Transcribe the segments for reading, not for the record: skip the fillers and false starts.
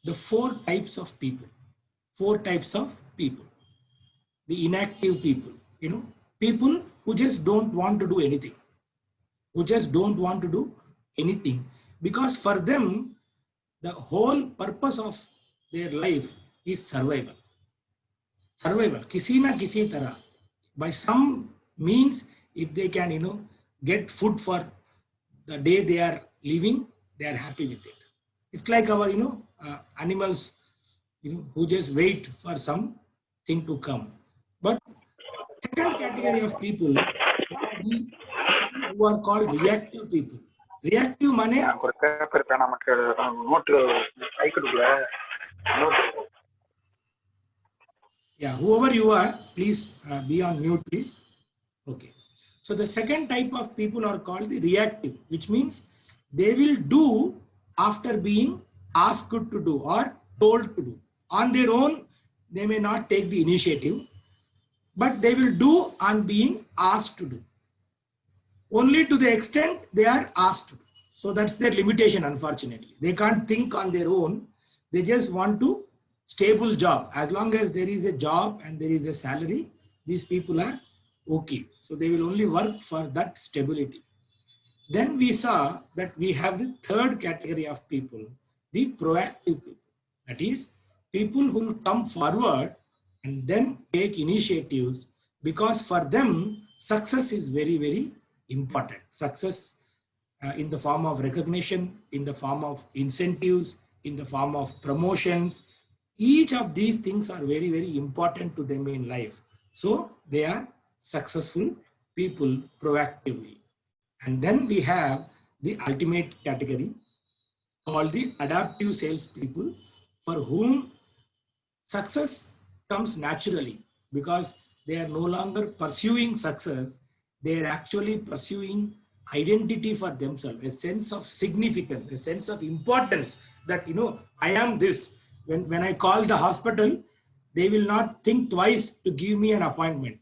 the four types of people. Four types of people. The inactive people, people who just don't want to do anything, because for them, the whole purpose of their life is survival. Survival, kisi na kisi tarah, by some means, if they can, get food for the day they are living, they are happy with it. It's like our, animals, who just wait for something to come. But second category of people are the people who are called reactive people. Reactive money. Yeah, whoever you are, please be on mute, please. Okay. So the second type of people are called the reactive, which means they will do after being asked to do or told to do. On their own, they may not take the initiative, but they will do on being asked to do. Only to the extent they are asked to do. So that's their limitation, unfortunately. They can't think on their own. They just want to stable job. As long as there is a job and there is a salary, these people are okay. So they will only work for that stability. Then we saw that we have the third category of people, the proactive people. That is, people who will come forward and then take initiatives, because for them, success is very, very important. Success in the form of recognition, in the form of incentives, in the form of promotions. Each of these things are very, very important to them in life. So they are successful people proactively. And then we have the ultimate category called the adaptive salespeople, for whom success comes naturally, because they are no longer pursuing success. They are actually pursuing identity for themselves, a sense of significance, a sense of importance that, I am this. When I call the hospital, they will not think twice to give me an appointment.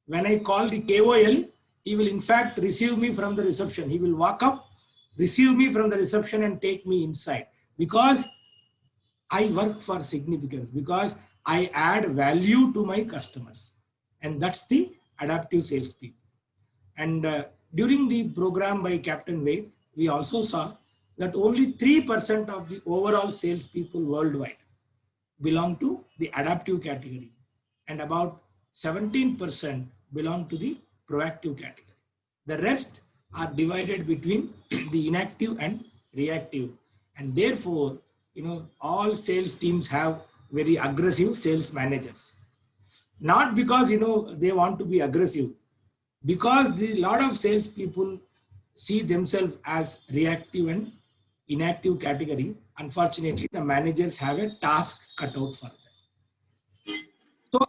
When I call the KOL, he will in fact receive me from the reception. He will walk up, receive me from the reception and take me inside, because I work for significance, because I add value to my customers. And that's the adaptive salespeople. And during the program by Captain Vaid, we also saw that only 3% of the overall salespeople worldwide belong to the adaptive category, and about 17% belong to the proactive category. The rest are divided between the inactive and reactive. And therefore, all sales teams have very aggressive sales managers. Not because, they want to be aggressive, because a lot of sales people see themselves as reactive and inactive category. Unfortunately, the managers have a task cut out for them. So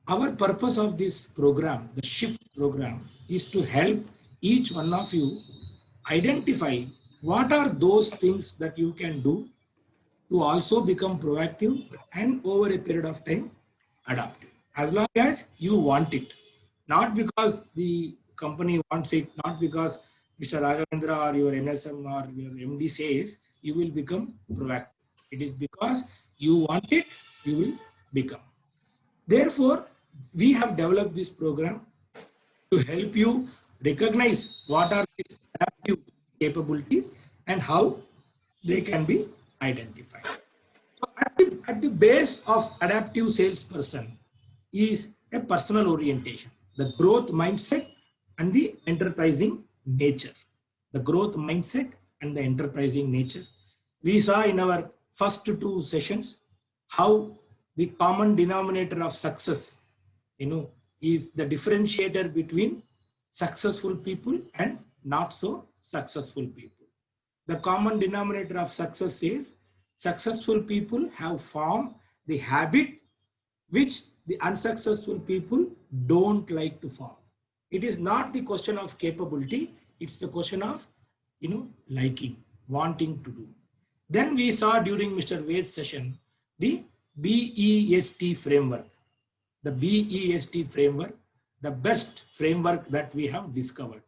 our purpose of this program, the SHIFT program, is to help each one of you identify what are those things that you can do to also become proactive and over a period of time adaptive, as long as you want it. Not because the company wants it, not because Mr. Raghavendra or your NSM or your MD says you will become proactive. It is because you want it, you will become. Therefore, we have developed this program to help you recognize what are these adaptive capabilities and how they can be identified. So at the base of adaptive salesperson is a personal orientation, the growth mindset and the enterprising nature. The growth mindset and the enterprising nature. We saw in our first two sessions how the common denominator of success, is the differentiator between successful people and not so successful people. The common denominator of success is successful people have formed the habit which the unsuccessful people don't like to form. It is not the question of capability, it's the question of, liking, wanting to do. Then we saw during Mr. Vaid's session, the BEST framework. The BEST framework, the best framework that we have discovered.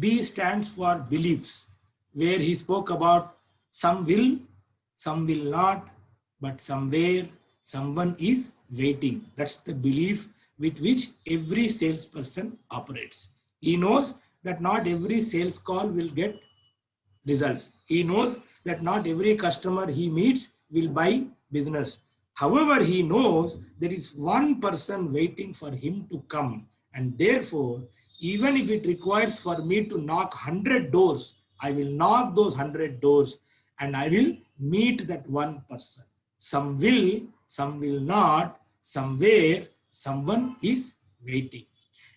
B stands for beliefs, where he spoke about some will not, but somewhere someone is waiting. That's the belief with which every salesperson operates. He knows that not every sales call will get results. He knows that not every customer he meets will buy business. However, he knows there is one person waiting for him to come. And therefore, even if it requires for me to knock 100 doors, I will knock those 100 doors and I will meet that one person. Some will not, somewhere, someone is waiting.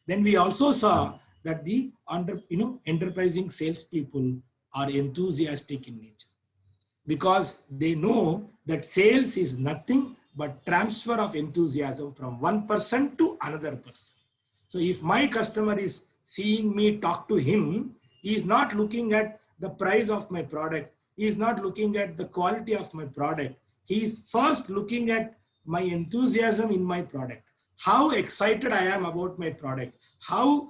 Then we also saw that the enterprising salespeople are enthusiastic in nature, because they know that sales is nothing but transfer of enthusiasm from one person to another person. So if my customer is seeing me talk to him, he is not looking at the price of my product. He is not looking at the quality of my product. He is first looking at my enthusiasm in my product. How excited I am about my product. How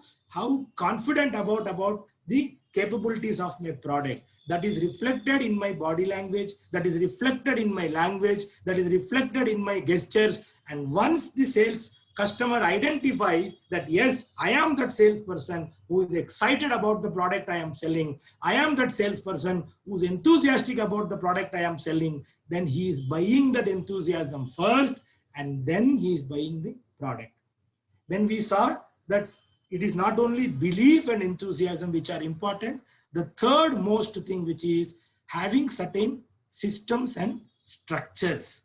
confident about the capabilities of my product. That is reflected in my body language, that is reflected in my language, that is reflected in my gestures. And once the sales customer identify that, yes, I am that salesperson who is excited about the product I am selling, I am that salesperson who is enthusiastic about the product I am selling, then he is buying that enthusiasm first and then he is buying the product. Then we saw that it is not only belief and enthusiasm which are important. The third most thing, which is having certain systems and structures.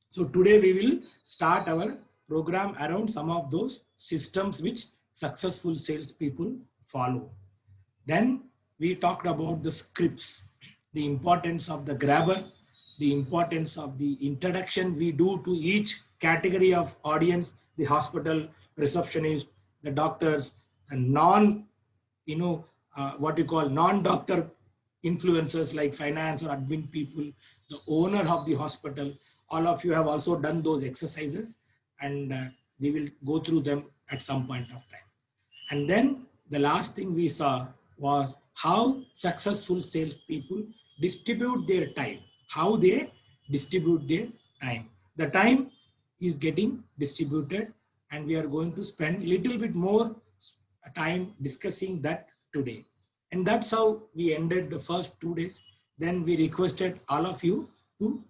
So today we will start our program around some of those systems which successful salespeople follow. Then we talked about the scripts, the importance of the grabber, the importance of the introduction we do to each category of audience, the hospital receptionist, the doctors, and non-doctor influencers like finance or admin people, the owner of the hospital. All of you have also done those exercises, and we will go through them at some point of time. And then the last thing we saw was how successful salespeople distribute their time, how they distribute their time. The time is getting distributed, and we are going to spend a little bit more time discussing that today. And that's how we ended the first 2 days. Then we requested all of you to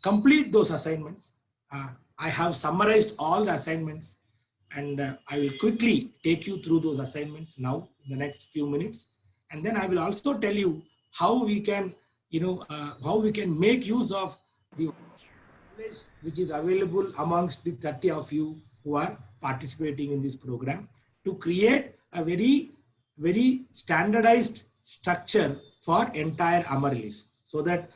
complete those assignments. I have summarized all the assignments, and I will quickly take you through those assignments now in the next few minutes. And then I will also tell you how we can, how we can make use of the knowledge which is available amongst the 30 of you who are participating in this program to create a very standardized structure for entire Amaryllis, so that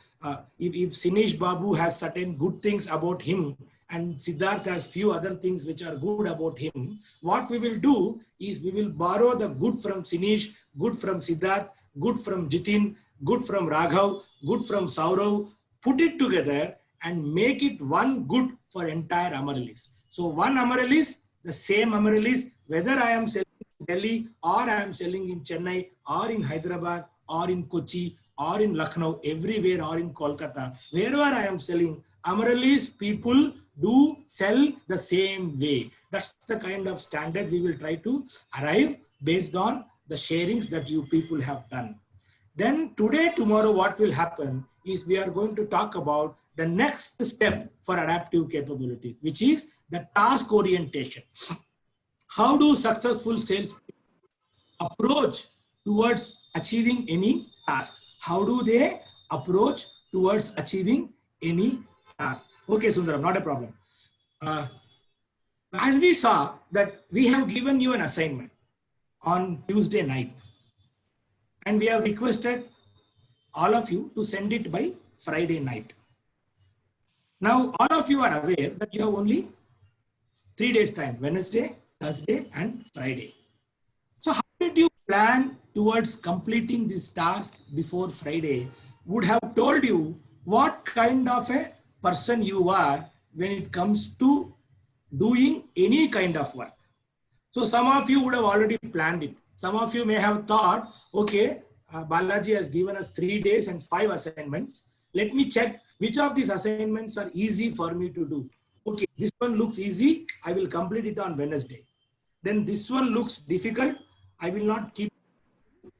if Sinesh Babu has certain good things about him and Siddharth has few other things which are good about him, what we will do is we will borrow the good from Sinesh, good from Siddharth, good from Jitin, good from Raghav, good from Saurav, put it together and make it one good for entire Amaryllis. So one Amaryllis, the same Amaryllis, whether I am selling in Delhi or I am selling in Chennai or in Hyderabad or in Kochi or in Lucknow, everywhere, or in Kolkata, wherever I am selling, Amaryllis people do sell the same way. That's the kind of standard we will try to arrive based on the sharings that you people have done. Then today, tomorrow, what will happen is we are going to talk about the next step for adaptive capabilities, which is the task orientation. How do successful sales approach towards achieving any task? How do they approach towards achieving any task? Okay, Sundaram, not a problem. As we saw that we have given you an assignment on Tuesday night, and we have requested all of you to send it by Friday night. Now, all of you are aware that you have only 3 days time, Wednesday, Thursday, and Friday. So how did you plan towards completing this task before Friday? Would have told you what kind of a person you are when it comes to doing any kind of work. So some of you would have already planned it. Some of you may have thought, okay, Balaji has given us 3 days and 5 assignments. Let me check Which of these assignments are easy for me to do? Okay, this one looks easy. I will complete it on Wednesday. Then this one looks difficult. I will not keep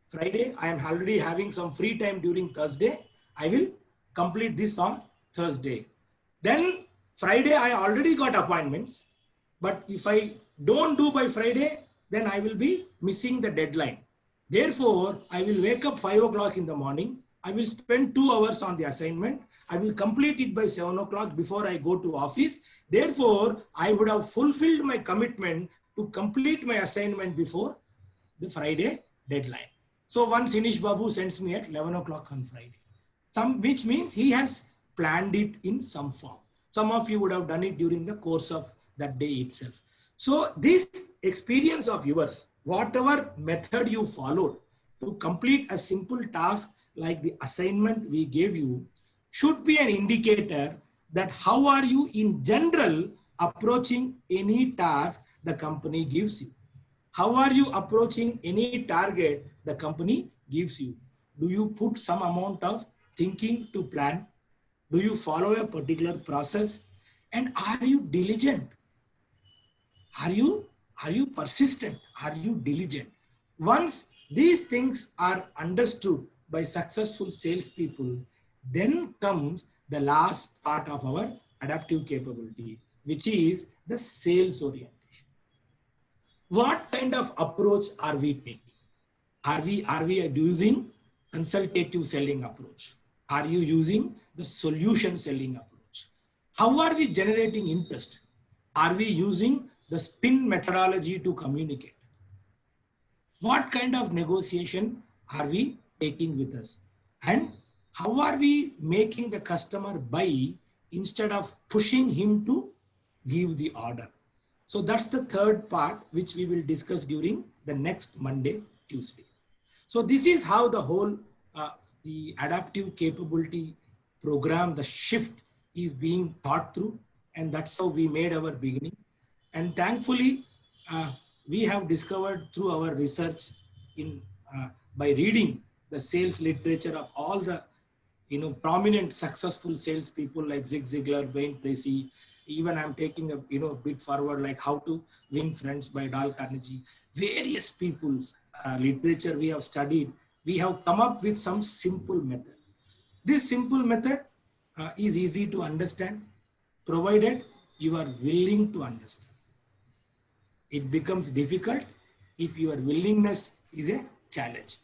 Friday. I am already having some free time during Thursday. I will complete this on Thursday. Then Friday, I already got appointments. But if I don't do by Friday, then I will be missing the deadline. Therefore, I will wake up 5 o'clock in the morning. I will spend 2 hours on the assignment. I will complete it by 7 o'clock before I go to office. Therefore, I would have fulfilled my commitment to complete my assignment before the Friday deadline. So once Inish Babu sends me at 11 o'clock on Friday, which means he has planned it in some form. Some of you would have done it during the course of that day itself. So this experience of yours, whatever method you followed to complete a simple task like the assignment we gave you, should be an indicator that how are you in general approaching any task the company gives you. How are you approaching any target the company gives you? Do you put some amount of thinking to plan? Do you follow a particular process? And are you diligent? Are you persistent? Are you diligent? Once these things are understood by successful salespeople, then comes the last part of our adaptive capability, which is the sales orientation. What kind of approach are we taking? Are we using consultative selling approach? Are you using the solution selling approach? How are we generating interest? Are we using the spin methodology to communicate? What kind of negotiation are we taking with us? And how are we making the customer buy instead of pushing him to give the order? So that's the third part, which we will discuss during the next Monday, Tuesday. So this is how the whole, the adaptive capability program, the shift is being thought through. And that's how we made our beginning. And thankfully, we have discovered through our research by reading the sales literature of all the prominent successful salespeople like Zig Ziglar, Wayne Tracy. Even I'm taking a bit forward, like How to Win Friends by Dale Carnegie. Various people's literature we have studied. We have come up with some simple method. This simple method is easy to understand, provided you are willing to understand. It becomes difficult if your willingness is a challenge.